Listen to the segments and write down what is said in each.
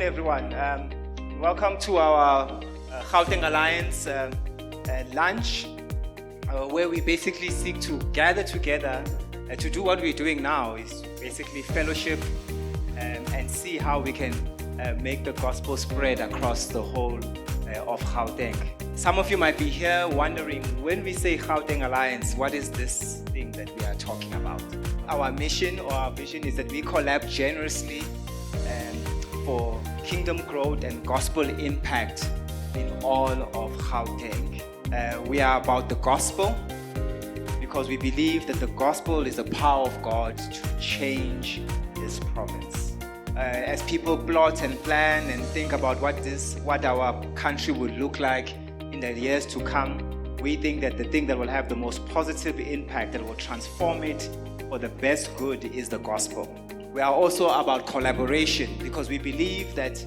everyone. Welcome to our Gauteng Alliance lunch, where we basically seek to gather together to do what we're doing now, is basically fellowship and see how we can make the gospel spread across the whole of Gauteng. Some of you might be here wondering, when we say Gauteng Alliance, what is this thing that we are talking about? Our mission or our vision is that we collab generously for kingdom growth and gospel impact in all of Gauteng. We are about the gospel because we believe that the gospel is the power of God to change this province. As people plot and plan and think about what our country would look like in the years to come, we think that the thing that will have the most positive impact, that will transform it for the best good, is the gospel. We are also about collaboration because we believe that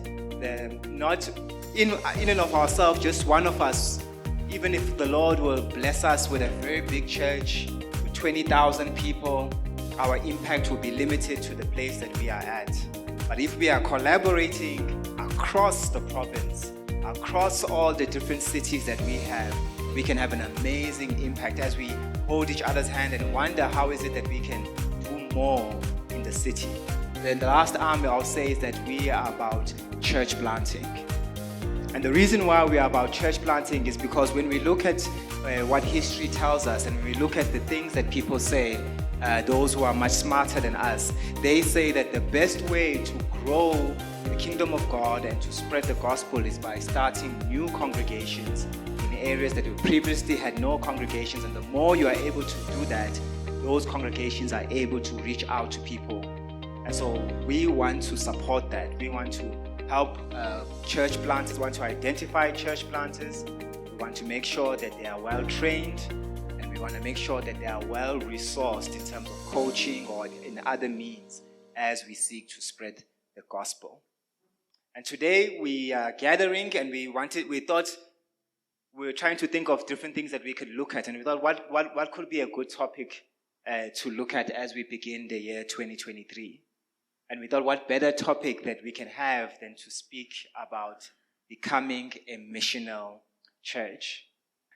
not in and of ourselves, just one of us, even if the Lord will bless us with a very big church with 20,000 people, our impact will be limited to the place that we are at. But if we are collaborating across the province, across all the different cities that we have, we can have an amazing impact as we hold each other's hand and wonder how is it that we can do more in the city. Then the last arm I'll say is that we are about church planting. And the reason why we are about church planting is because when we look at what history tells us, and when we look at the things that people say, those who are much smarter than us, they say that the best way to grow the kingdom of God and to spread the gospel is by starting new congregations in areas that previously had no congregations. And the more you are able to do that, those congregations are able to reach out to people. And so we want to support that. We want to help church planters, want to identify church planters. We want to make sure that they are well trained, and we want to make sure that they are well resourced in terms of coaching or in other means as we seek to spread the gospel. And today we are gathering, and we thought we were trying to think of different things that we could look at, and we thought what could be a good topic to look at as we begin the year 2023. And we thought, what better topic that we can have than to speak about becoming a missional church.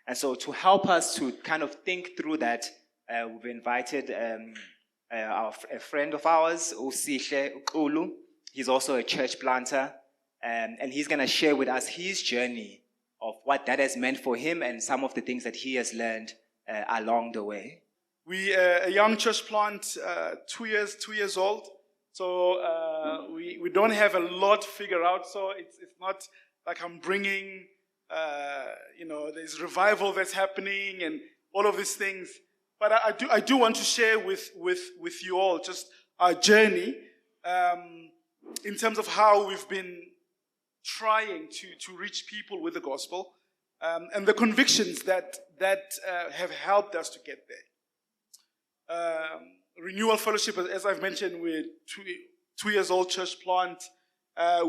And so to help us to kind of think through that, we've invited a friend of ours, Usihle Ukulu. He's also a church planter, and he's going to share with us his journey of what that has meant for him and some of the things that he has learned along the way. We are a young church plant, 2 years old. So we don't have a lot figured out. So it's not like I'm bringing, there's revival that's happening and all of these things. But I do want to share with you all just our journey in terms of how we've been trying to reach people with the gospel and the convictions that have helped us to get there. Renewal Fellowship, as I've mentioned, we're 2 years old church plant.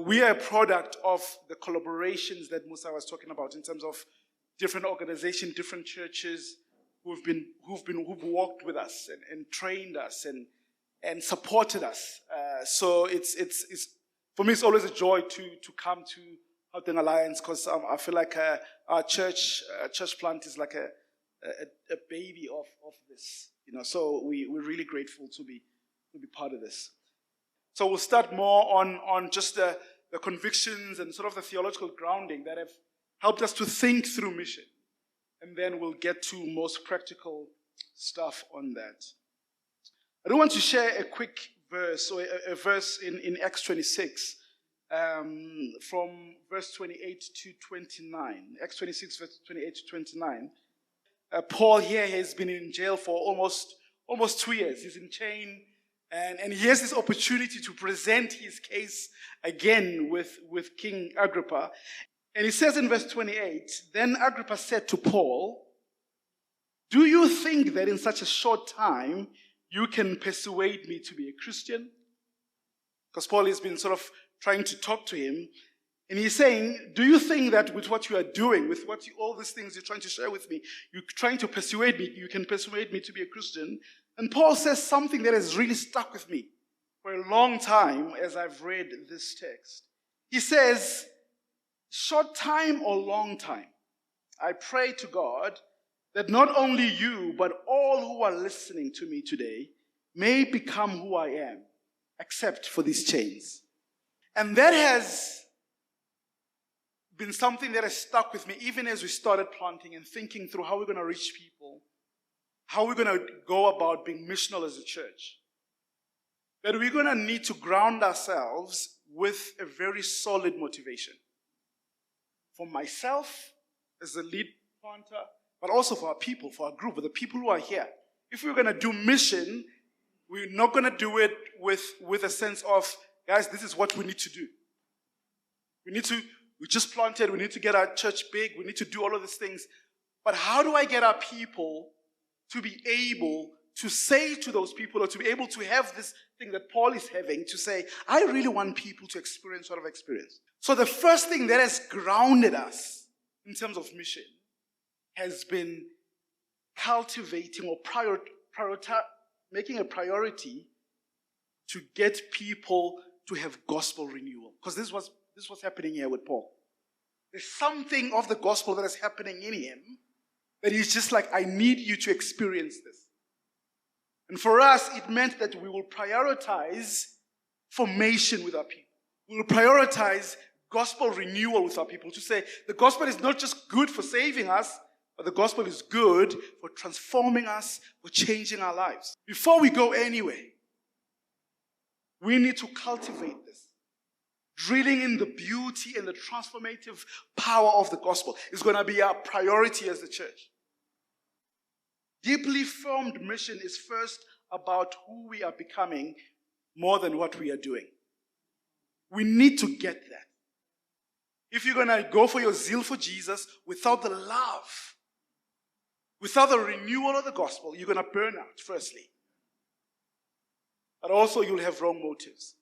We are a product of the collaborations that Musa was talking about in terms of different organizations, different churches who've walked with us and trained us and supported us. So it's for me, it's always a joy to come to Gauteng Alliance, because I feel like our church plant is like a baby of this. So we're really grateful to be part of this. So we'll start more on just the convictions and sort of the theological grounding that have helped us to think through mission. And then we'll get to most practical stuff on that. I do want to share a quick verse, or a verse in Acts 26, from verse 28 to 29. Acts 26, verse 28 to 29. Paul here has been in jail for almost 2 years. He's in chain, and he has this opportunity to present his case again with King Agrippa. And he says in verse 28, then Agrippa said to Paul, do you think that in such a short time you can persuade me to be a Christian? Because Paul has been sort of trying to talk to him. And he's saying, do you think that with what you are doing, with all these things you're trying to share with me, you're trying to persuade me, you can persuade me to be a Christian? And Paul says something that has really stuck with me for a long time as I've read this text. He says, short time or long time, I pray to God that not only you, but all who are listening to me today may become who I am, except for these chains. And that has been something that has stuck with me even as we started planting and thinking through how we're going to reach people, how we're going to go about being missional as a church. That we're going to need to ground ourselves with a very solid motivation. For myself as the lead planter, but also for our people, for our group, for the people who are here. If we're going to do mission, we're not going to do it with a sense of, guys, this is what we need to do. We just planted, we need to get our church big, we need to do all of these things. But how do I get our people to be able to say to those people, or to be able to have this thing that Paul is having, to say, I really want people to experience what I've experienced. So the first thing that has grounded us in terms of mission has been cultivating or making a priority to get people to have gospel renewal. Because this was happening here with Paul. There's something of the gospel that is happening in him that he's just like, I need you to experience this. And for us, it meant that we will prioritize formation with our people. We will prioritize gospel renewal with our people, to say the gospel is not just good for saving us, but the gospel is good for transforming us, for changing our lives. Before we go anywhere, we need to cultivate this. Drilling in the beauty and the transformative power of the gospel is going to be our priority as a church. Deeply formed mission is first about who we are becoming more than what we are doing. We need to get that. If you're going to go for your zeal for Jesus without the love, without the renewal of the gospel, you're going to burn out, firstly. But also you'll have wrong motives.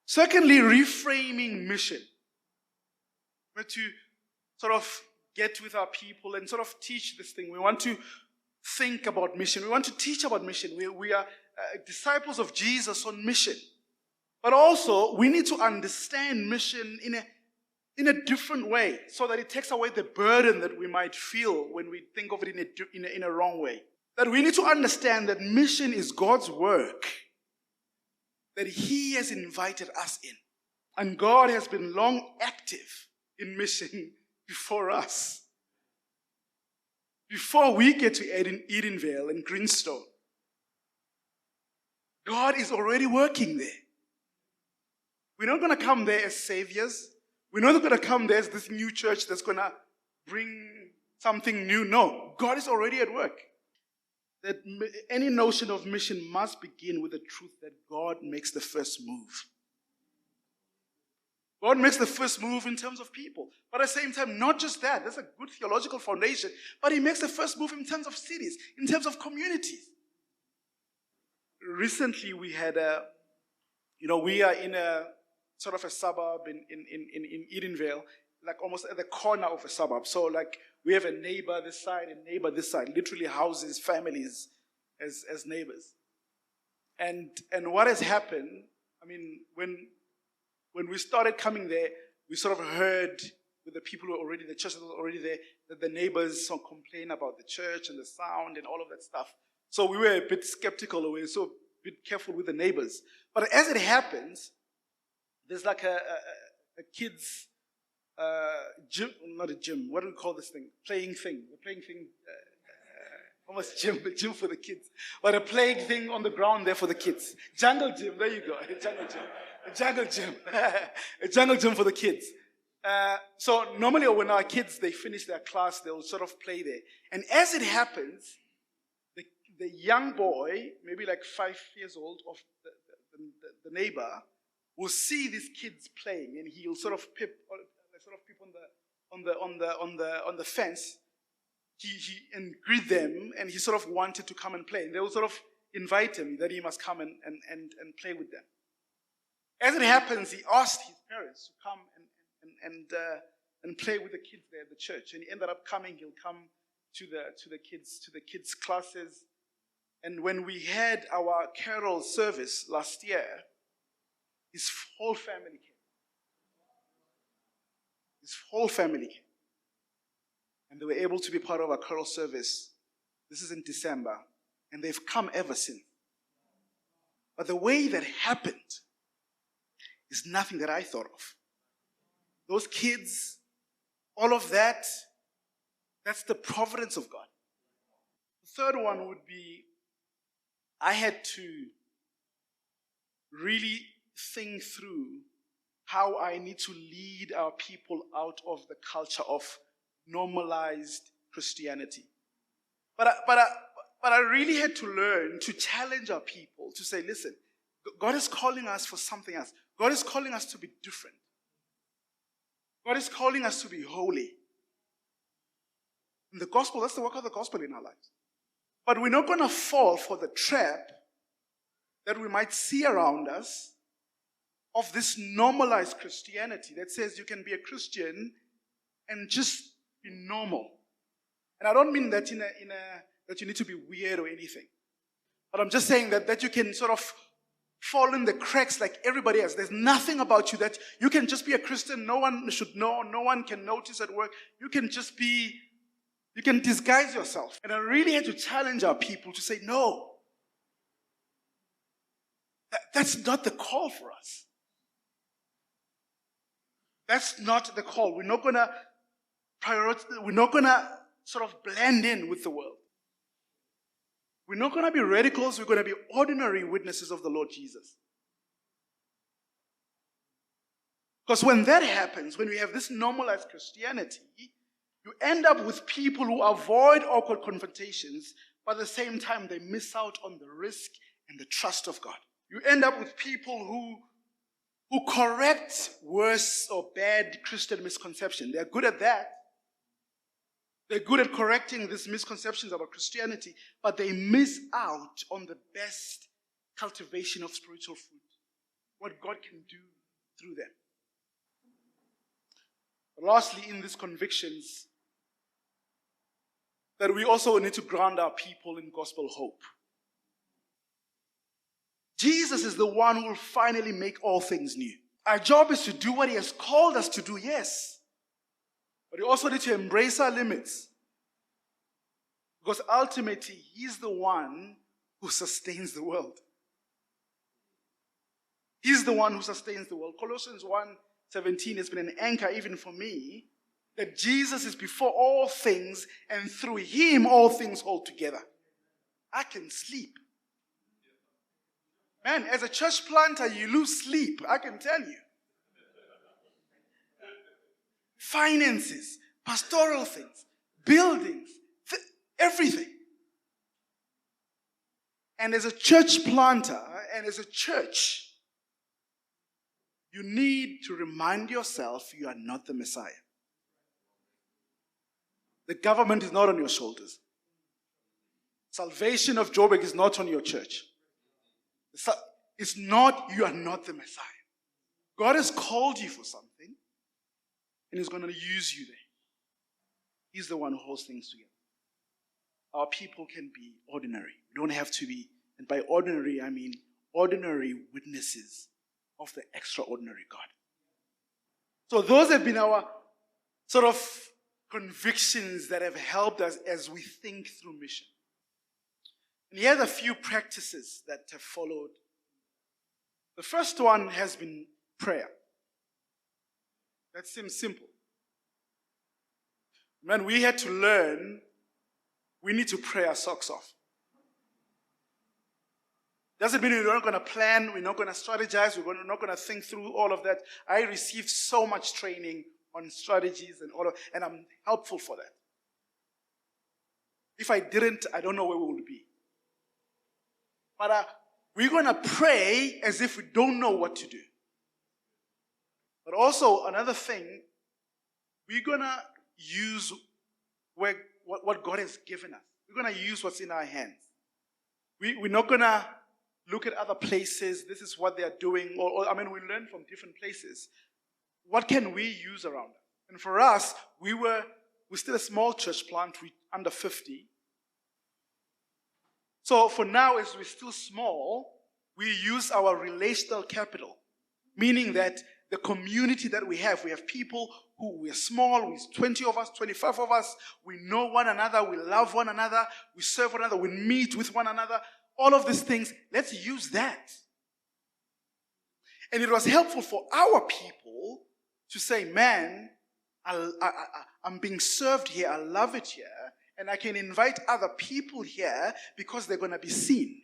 Secondly, reframing mission. We're to sort of get with our people and sort of teach this thing. We want to think about mission. We want to teach about mission. We are disciples of Jesus on mission. But also, we need to understand mission in a different way, so that it takes away the burden that we might feel when we think of it in a wrong way. That we need to understand that mission is God's work that He has invited us in. And God has been long active in mission before us. Before we get to Edenvale and Greenstone, God is already working there. We're not going to come there as saviors. We're not going to come there as this new church that's going to bring something new. No, God is already at work. That any notion of mission must begin with the truth that God makes the first move. God makes the first move in terms of people. But at the same time, not just that. That's a good theological foundation. But He makes the first move in terms of cities, in terms of communities. Recently, we had we are in a sort of a suburb in Edenvale, like almost at the corner of a suburb. So like we have a neighbor this side and neighbor this side, literally houses, families as neighbors. And what has happened, I mean, when we started coming there, we sort of heard with the people who were already, the church that was already there, that the neighbors complain about the church and the sound and all of that stuff. So we were a bit skeptical, we were so a bit careful with the neighbors. But as it happens, there's like a kid's gym, not a gym, what do we call this thing? Playing thing. Almost gym for the kids. But a playing thing on the ground there for the kids. Jungle gym, there you go. A jungle gym. A jungle gym for the kids. So normally when our kids, they finish their class, they'll sort of play there. And as it happens, the young boy, maybe like 5 years old, of the neighbor, will see these kids playing, and he'll sort of peep on the fence. He and greet them, and he sort of wanted to come and play. And they will sort of invite him that he must come and play with them. As it happens, he asked his parents to come and play with the kids there at the church, and he ended up coming. He'll come to the kids' classes. And when we had our carol service last year, his whole family came. His whole family came. And they were able to be part of our carol service. This is in December. And they've come ever since. But the way that happened is nothing that I thought of. Those kids, all of that, that's the providence of God. The third one would be, I had to really think through how I need to lead our people out of the culture of normalized Christianity. But I really had to learn to challenge our people to say, listen, God is calling us for something else. God is calling us to be different. God is calling us to be holy. And the gospel, that's the work of the gospel in our lives. But we're not going to fall for the trap that we might see around us of this normalized Christianity that says you can be a Christian and just be normal. And I don't mean that that you need to be weird or anything. But I'm just saying that you can sort of fall in the cracks like everybody else. There's nothing about you that you can just be a Christian. No one should know. No one can notice at work. You can just be, you can disguise yourself. And I really had to challenge our people to say, no. That's not the call for us. That's not the call. We're not going to prioritize. We're not going to sort of blend in with the world. We're not going to be radicals. We're going to be ordinary witnesses of the Lord Jesus. Because when that happens, when we have this normalized Christianity, you end up with people who avoid awkward confrontations, but at the same time, they miss out on the risk and the trust of God. You end up with people who correct worse or bad Christian misconception. They're good at that. They're good at correcting these misconceptions about Christianity, but they miss out on the best cultivation of spiritual fruit, what God can do through them. But lastly, in these convictions, that we also need to ground our people in gospel hope. Jesus is the one who will finally make all things new. Our job is to do what He has called us to do, yes. But we also need to embrace our limits. Because ultimately, He's the one who sustains the world. He's the one who sustains the world. Colossians 1:17 has been an anchor even for me, that Jesus is before all things, and through Him all things hold together. I can sleep. Man, as a church planter, you lose sleep, I can tell you. Finances, pastoral things, buildings, everything. And as a church planter, and as a church, you need to remind yourself you are not the Messiah. The government is not on your shoulders. Salvation of Joburg is not on your church. It's not, you are not the Messiah. God has called you for something, and He's going to use you there. He's the one who holds things together. Our people can be ordinary. We don't have to be, and by ordinary, I mean ordinary witnesses of the extraordinary God. So those have been our sort of convictions that have helped us as we think through mission. And here are a few practices that have followed. The first one has been prayer. That seems simple. Man, we had to learn we need to pray our socks off. Doesn't mean we're not going to plan, we're not going to strategize, we're not going to think through all of that. I received so much training on strategies and I'm helpful for that. If I didn't, I don't know where we would be. But we're going to pray as if we don't know what to do. But also, another thing, we're going to use what God has given us. We're going to use what's in our hands. We're not going to look at other places. This is what they are doing. We learn from different places. What can we use around us? And for us, we're still a small church plant. We're under 50. So for now, as we're still small, we use our relational capital. Meaning that the community that we have. We have people who we are small, we're 20 of us, 25 of us. We know one another, we love one another, we serve one another, we meet with one another. All of these things, let's use that. And it was helpful for our people to say, man, I'm being served here, I love it here, and I can invite other people here because they're going to be seen.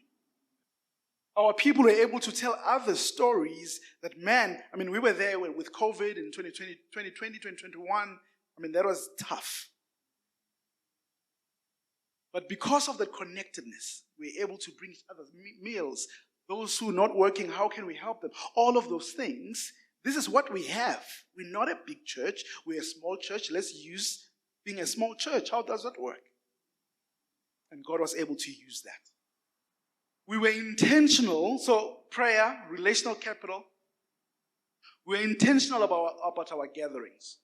Our people were able to tell other stories that, man, I mean, we were there with COVID in 2020, 2021. I mean, that was tough. But because of that connectedness, we're able to bring each other meals. Those who are not working, how can we help them? All of those things, this is what we have. We're not a big church. We're a small church. Let's use being a small church. How does that work? And God was able to use that. We were intentional, so prayer, relational capital. We're intentional about our gatherings.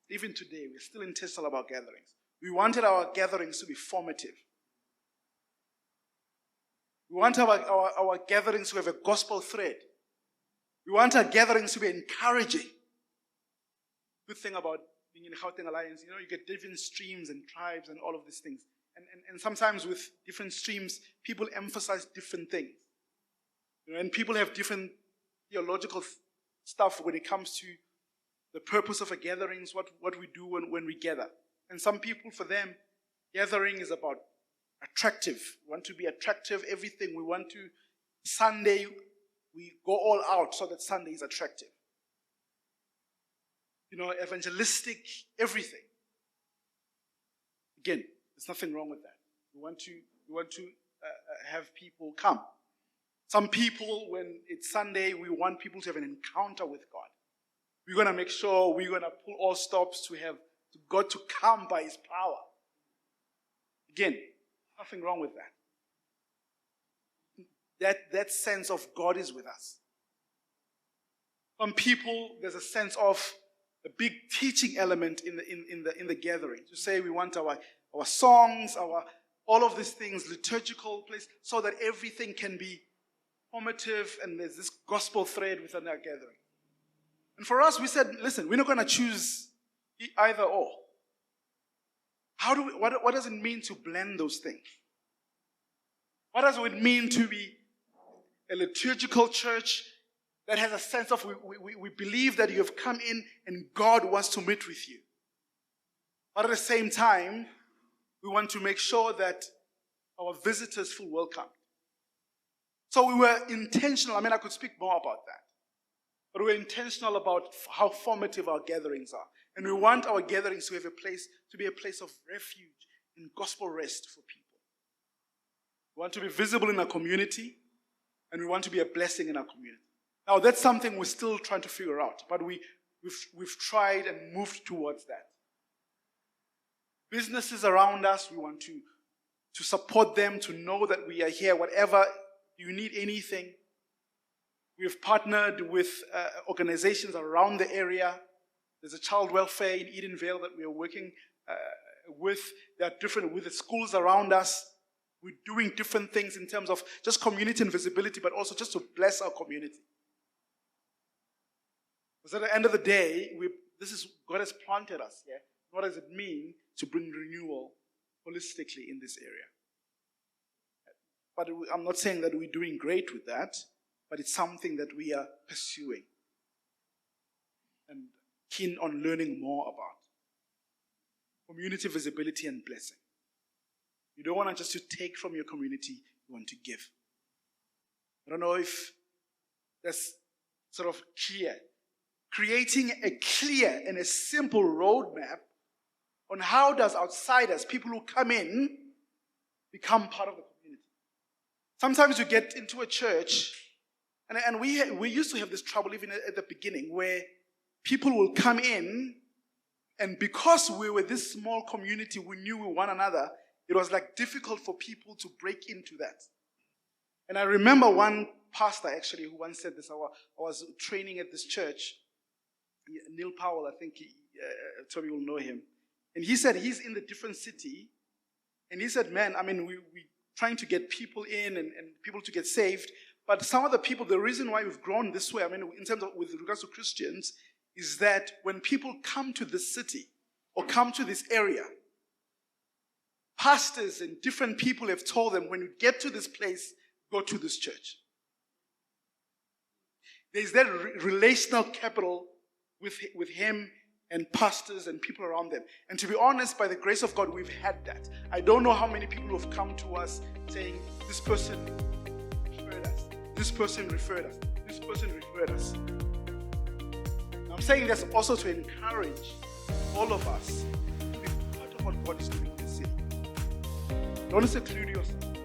Even today, we're still intentional about gatherings. We wanted our gatherings to be formative. We want our gatherings to have a gospel thread. We want our gatherings to be encouraging. Good thing about being in the Gauteng Alliance, you get different streams and tribes and all of these things. And sometimes with different streams, people emphasize different things. And people have different theological stuff when it comes to the purpose of a gathering, what we do when we gather. And some people, for them, gathering is about attractive. We want to be attractive, everything. We want to, Sunday, we go all out so that Sunday is attractive. Evangelistic, everything. Again, there's nothing wrong with that. We want to have people come. Some people, when it's Sunday, we want people to have an encounter with God. We're going to make sure we're going to pull all stops to have God to come by His power. Again, nothing wrong with that. That sense of God is with us. Some people, there's a sense of a big teaching element in the gathering. To say we want our songs, all of these things, liturgical place, so that everything can be formative and there's this gospel thread within our gathering. And for us, we said, listen, we're not going to choose either or. What does it mean to blend those things? What does it mean to be a liturgical church that has a sense of we believe that you have come in and God wants to meet with you? But at the same time, we want to make sure that our visitors feel welcome. So we were intentional. I mean, I could speak more about that. But we're intentional about how formative our gatherings are. And we want our gatherings to be a place of refuge and gospel rest for people. We want to be visible in our community, and we want to be a blessing in our community. Now, that's something we're still trying to figure out, but we've tried and moved towards that. Businesses around us, we want to support them, to know that we are here, whatever you need, anything. We've partnered with organizations around the area. There's a child welfare in Edenvale that we are working with. There are different, with the schools around us. We're doing different things in terms of just community and visibility, but also just to bless our community. Because at the end of the day, God has planted us here. What does it mean to bring renewal holistically in this area? But I'm not saying that we're doing great with that, but it's something that we are pursuing and keen on learning more about. Community visibility and blessing. You don't want to just to take from your community, you want to give. I don't know if that's sort of clear. Creating a clear and a simple roadmap on how does outsiders, people who come in, become part of the community. Sometimes you get into a church, and we used to have this trouble even at the beginning, where people will come in, and because we were this small community, we knew one another, it was like difficult for people to break into that. And I remember one pastor actually who once said this. I was training at this church, Neil Powell, I think Toby will know him. And he said he's in the different city, and he said, man, I mean, we're trying to get people in and people to get saved, But some of the people, the reason why we've grown this way, I mean, in terms of with regards to Christians, is that when people come to this city or come to this area, pastors and different people have told them, when you get to this place, go to this church. There's that relational capital with him and pastors and people around them. And to be honest, by the grace of God, we've had that. I don't know how many people have come to us saying, this person referred us, this person referred us, this person referred us. I'm saying this also to encourage all of us to be part of what God is doing in the city. Don't seclude yourself.